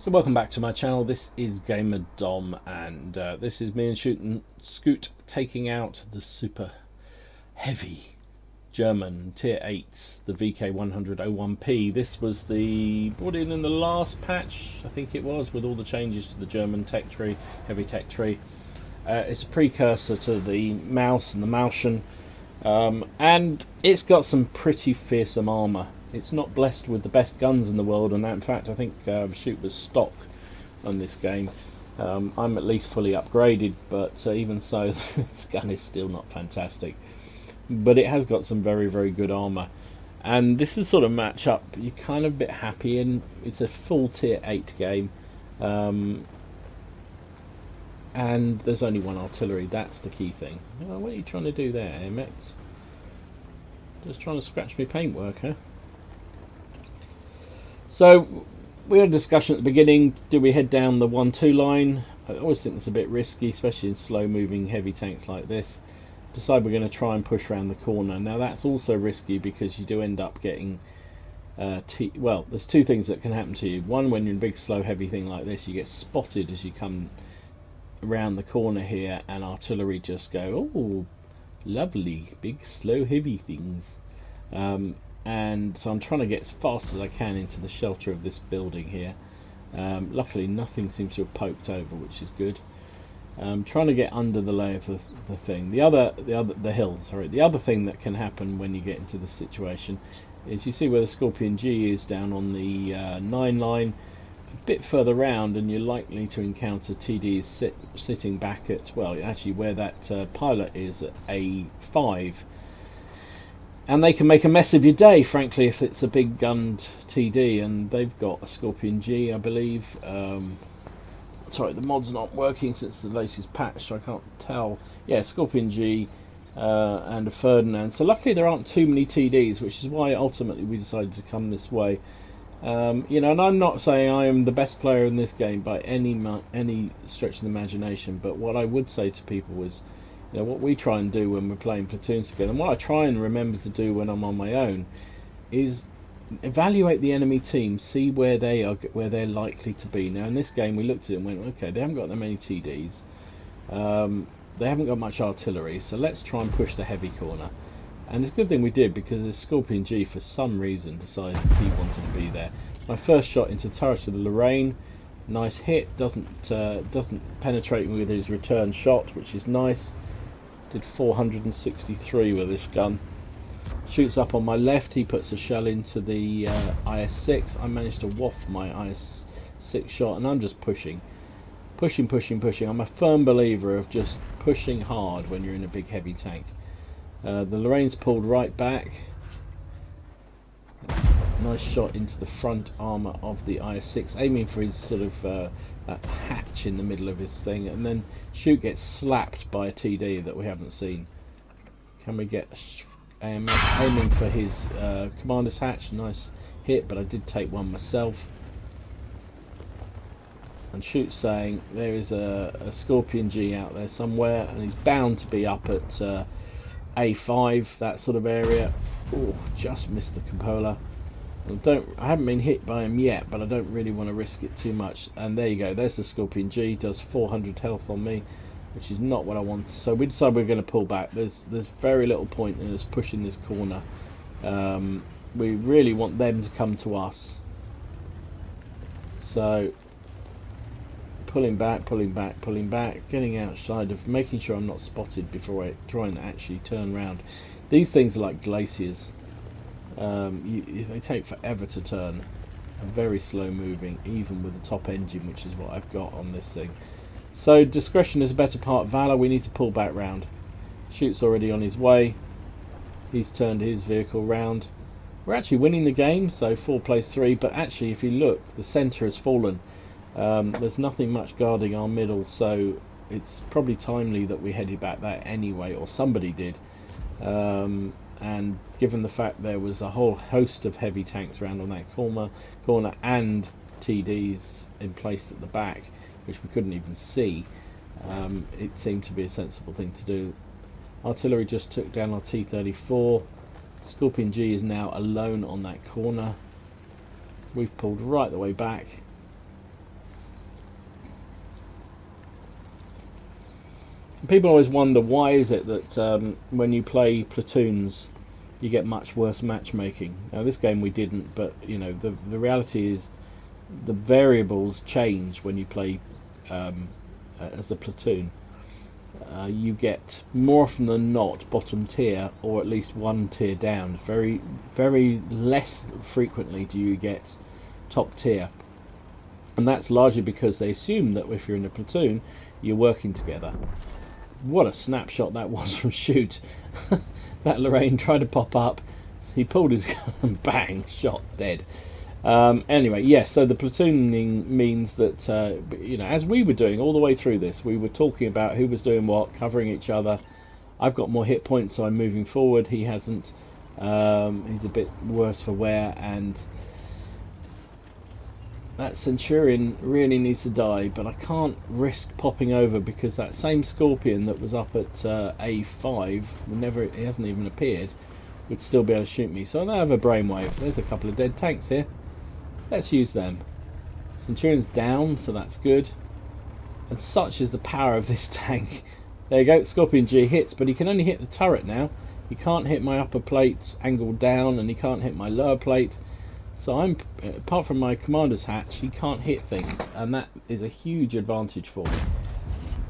So welcome back to my channel. This is Gamer Dom, and this is me and Scoot taking out the super heavy German tier 8s, the VK100-01P. This was brought in the last patch, I think it was, with all the changes to the German tech tree, heavy tech tree. It's a precursor to the Maus and the Mauschen, and it's got some pretty fearsome armour. It's not blessed with the best guns in the world, and in fact I think Shoot was stock on this game. I'm at least fully upgraded, but even so this gun is still not fantastic. But it has got some very, very good armour, and this is sort of match up you're kind of a bit happy in. It's a full tier 8 game, and there's only one artillery. That's the key thing. Oh, what are you trying to do there, MX? Just trying to scratch me paintwork, huh? So we had a discussion at the beginning. Do we head down the 1-2 line? I always think it's a bit risky, especially in slow moving heavy tanks like this. Decide we're going to try and push around the corner. Now that's also risky because you do end up getting well, there's two things that can happen to you. One, when you're in a big slow heavy thing like this, you get spotted as you come around the corner here, and artillery just go, oh lovely big slow heavy things. And so I'm trying to get as fast as I can into the shelter of this building here. Luckily nothing seems to have poked over, which is good. Trying to get under the lay of the thing. The hill. Sorry. The other thing that can happen when you get into this situation is you see where the Skorpion G is down on the 9 line, a bit further round, and you're likely to encounter TDs sitting back at, well, actually where that pilot is at A5. And they can make a mess of your day, frankly, if it's a big gunned TD, and they've got a Skorpion G, I believe. Sorry, the mod's not working since the latest patch, so I can't tell. Yeah, Skorpion G and a Ferdinand. So luckily there aren't too many TDs, which is why ultimately we decided to come this way. You know, and I'm not saying I am the best player in this game by any stretch of the imagination, but what I would say to people is, you know, what we try and do when we're playing platoons together, and what I try and remember to do when I'm on my own, is evaluate the enemy team, see where they are, where they're likely to be. Now in this game we looked at it and went, okay, they haven't got that many TDs, they haven't got much artillery, so let's try and push the heavy corner. And it's a good thing we did, because the Skorpion G for some reason decided he wanted to be there. My first shot into the turret of the Lorraine, nice hit, doesn't penetrate me with his return shot, which is nice. Did 463 with this gun. Shoots up on my left, he puts a shell into the IS-6. I managed to waft my IS-6 shot, and I'm just pushing. I'm a firm believer of just pushing hard when you're in a big heavy tank. The Lorraine's pulled right back. Nice shot into the front armour of the IS-6, aiming for his sort of that hatch in the middle of his thing, and then Shoot gets slapped by a TD that we haven't seen. Can we get aiming for his commander's hatch? Nice hit, but I did take one myself. And Shoot saying there is a Skorpion G out there somewhere, and he's bound to be up at A5, that sort of area. Oh, just missed the cupola. I haven't been hit by him yet, but I don't really want to risk it too much. And there you go, there's the Skorpion G, does 400 health on me, which is not what I want. So we decided we're going to pull back. There's very little point in us pushing this corner. We really want them to come to us. So pulling back, getting outside of, making sure I'm not spotted before I try and actually turn around. These things are like glaciers. They take forever to turn, and very slow moving, even with the top engine, which is what I've got on this thing. So discretion is a better part of valor. We need to pull back round. Shoot's already on his way. He's turned his vehicle round. We're actually winning the game, so 4 plays 3, but actually if you look, the centre has fallen. There's nothing much guarding our middle, so it's probably timely that we headed back there anyway, or somebody did. And given the fact there was a whole host of heavy tanks around on that corner and TDs emplaced at the back, which we couldn't even see, it seemed to be a sensible thing to do. Artillery just took down our T-34. Skorpion G is now alone on that corner. We've pulled right the way back. people always wonder why is it that when you play platoons you get much worse matchmaking. Now this game we didn't, but you know the reality is the variables change when you play as a platoon. You get more often than not bottom tier, or at least one tier down. Very, very less frequently do you get top tier, and that's largely because they assume that if you're in a platoon, you're working together. What a snapshot that was from Shoot. That Lorraine tried to pop up, he pulled his gun and bang, shot, dead. Anyway, yes, so the platooning means that, you know, as we were doing all the way through this, we were talking about who was doing what, covering each other. I've got more hit points, so I'm moving forward. He hasn't. He's a bit worse for wear, and that Centurion really needs to die, but I can't risk popping over because that same Skorpion that was up at A5, he hasn't even appeared, would still be able to shoot me. So I now have a brainwave. There's a couple of dead tanks here. Let's use them. Centurion's down, so that's good. And such is the power of this tank. There you go, Skorpion G hits, but he can only hit the turret now. He can't hit my upper plate angled down, and he can't hit my lower plate. So I'm, apart from my commander's hatch, he can't hit things, and that is a huge advantage for me.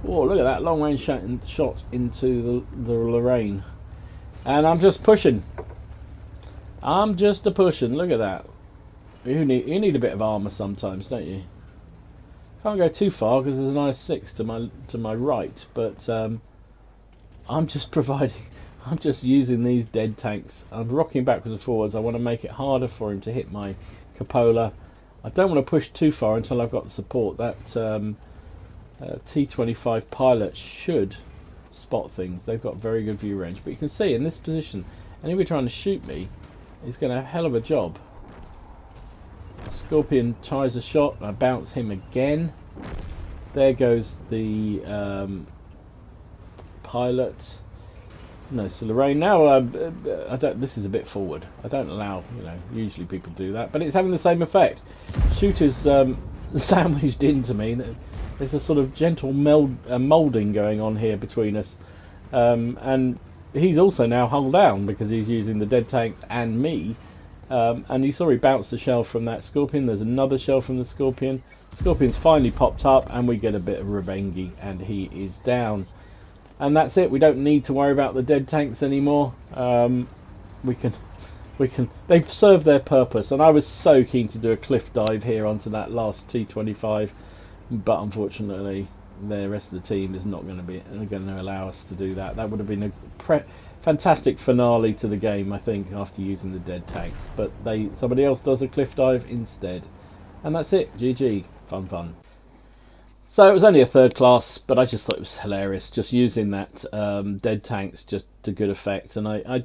Oh, look at that long range shot into the Lorraine. And I'm just pushing. I'm just a pushing. Look at that. You need a bit of armour sometimes, don't you? Can't go too far because there's an I6 to my right, but I'm just providing. I'm just using these dead tanks. I'm rocking backwards and forwards. I want to make it harder for him to hit my cupola. I don't want to push too far until I've got the support. That T-25 pilot should spot things. They've got very good view range, but you can see in this position, anybody trying to shoot me is going to have a hell of a job. Skorpion tries a shot, I bounce him again. There goes the pilot. No, so Lorraine now. I don't. This is a bit forward. I don't allow. You know, usually people do that, but it's having the same effect. Shooter's sandwiched into me. There's a sort of gentle moulding going on here between us, and he's also now hull down because he's using the dead tanks and me. And you saw he bounced the shell from that Skorpion. There's another shell from the Skorpion. Skorpion's finally popped up, and we get a bit of revenge, and he is down. And that's it. We don't need to worry about the dead tanks anymore. We can. They've served their purpose, and I was so keen to do a cliff dive here onto that last T-25, but unfortunately, the rest of the team is not going to allow us to do that. That would have been a fantastic finale to the game, I think, after using the dead tanks. But somebody else does a cliff dive instead, and that's it. GG. Fun. So it was only a third class, but I just thought it was hilarious, just using that dead tanks just to good effect. And I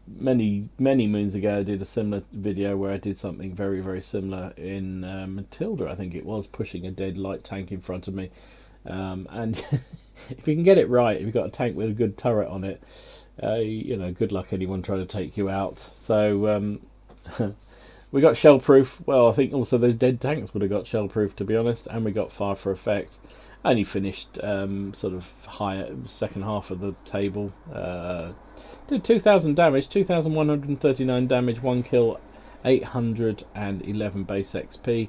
many moons ago I did a similar video where I did something very, very similar in Matilda, I think it was, pushing a dead light tank in front of me. And if you can get it right, if you've got a tank with a good turret on it, you know, good luck anyone trying to take you out. So we got shell proof. Well, I think also those dead tanks would have got shell proof, to be honest, and we got fire for effect. And he finished sort of higher, second half of the table. Did 2,000 damage, 2,139 damage, 1 kill, 811 base XP.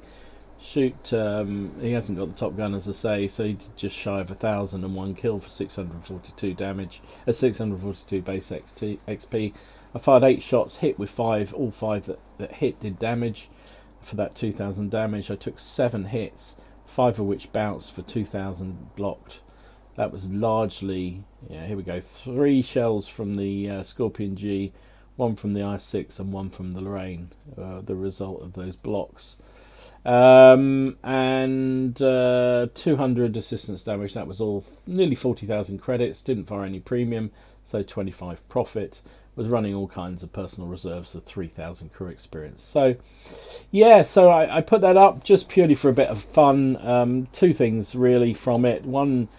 Shoot, he hasn't got the top gun, as I say, so he did just shy of 1,000 and 1 kill for 642 damage, 642 base XP. I fired 8 shots, hit with 5, all 5 that hit did damage. For that 2,000 damage, I took 7 hits, 5 of which bounced for 2,000 blocked. That was largely, yeah, here we go, 3 shells from the Skorpion G, 1 from the I6 and 1 from the Lorraine, the result of those blocks. And 200 assistance damage, that was all, nearly 40,000 credits, didn't fire any premium, so 25 profit. Was running all kinds of personal reserves of 3,000 crew experience. So yeah, so I put that up just purely for a bit of fun. 2 things really from it. One,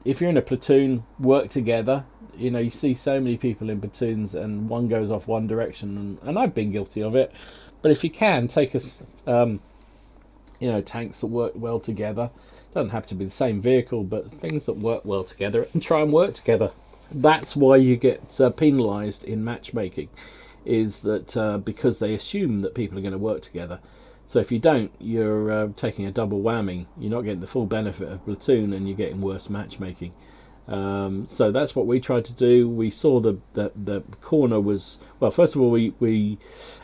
if you're in a platoon, work together. You know, you see so many people in platoons and one goes off one direction, and I've been guilty of it. But if you can, take us, you know, tanks that work well together. Doesn't have to be the same vehicle, but things that work well together and try and work together. That's why you get penalised in matchmaking, is that because they assume that people are going to work together. So if you don't, you're taking a double whammy. You're not getting the full benefit of platoon, and you're getting worse matchmaking. So that's what we tried to do. We saw the corner was, well, first of all, we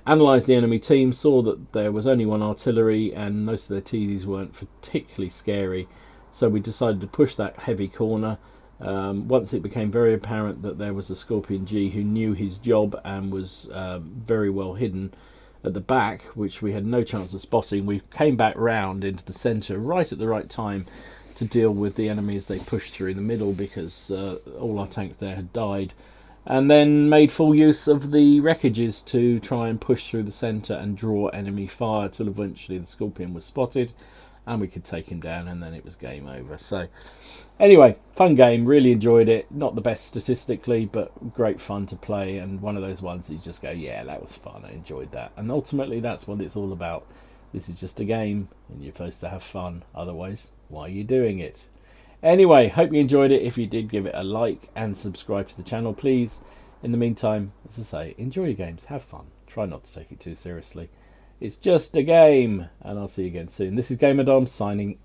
analysed the enemy team, saw that there was only one artillery and most of their TDs weren't particularly scary, so we decided to push that heavy corner. Once it became very apparent that there was a Skorpion G who knew his job and was very well hidden at the back, which we had no chance of spotting, we came back round into the centre right at the right time to deal with the enemy as they pushed through the middle, because all our tanks there had died, and then made full use of the wreckages to try and push through the centre and draw enemy fire till eventually the Skorpion was spotted and we could take him down, and then it was game over. So anyway, fun game, really enjoyed it. Not the best statistically, but great fun to play, and one of those ones that you just go, yeah, that was fun, I enjoyed that. And ultimately that's what it's all about. This is just a game and you're supposed to have fun, otherwise why are you doing it? Anyway, hope you enjoyed it. If you did, give it a like and subscribe to the channel, please. In the meantime, as I say, enjoy your games, have fun, try not to take it too seriously. It's just a game, and I'll see you again soon. This is Gamer Dom signing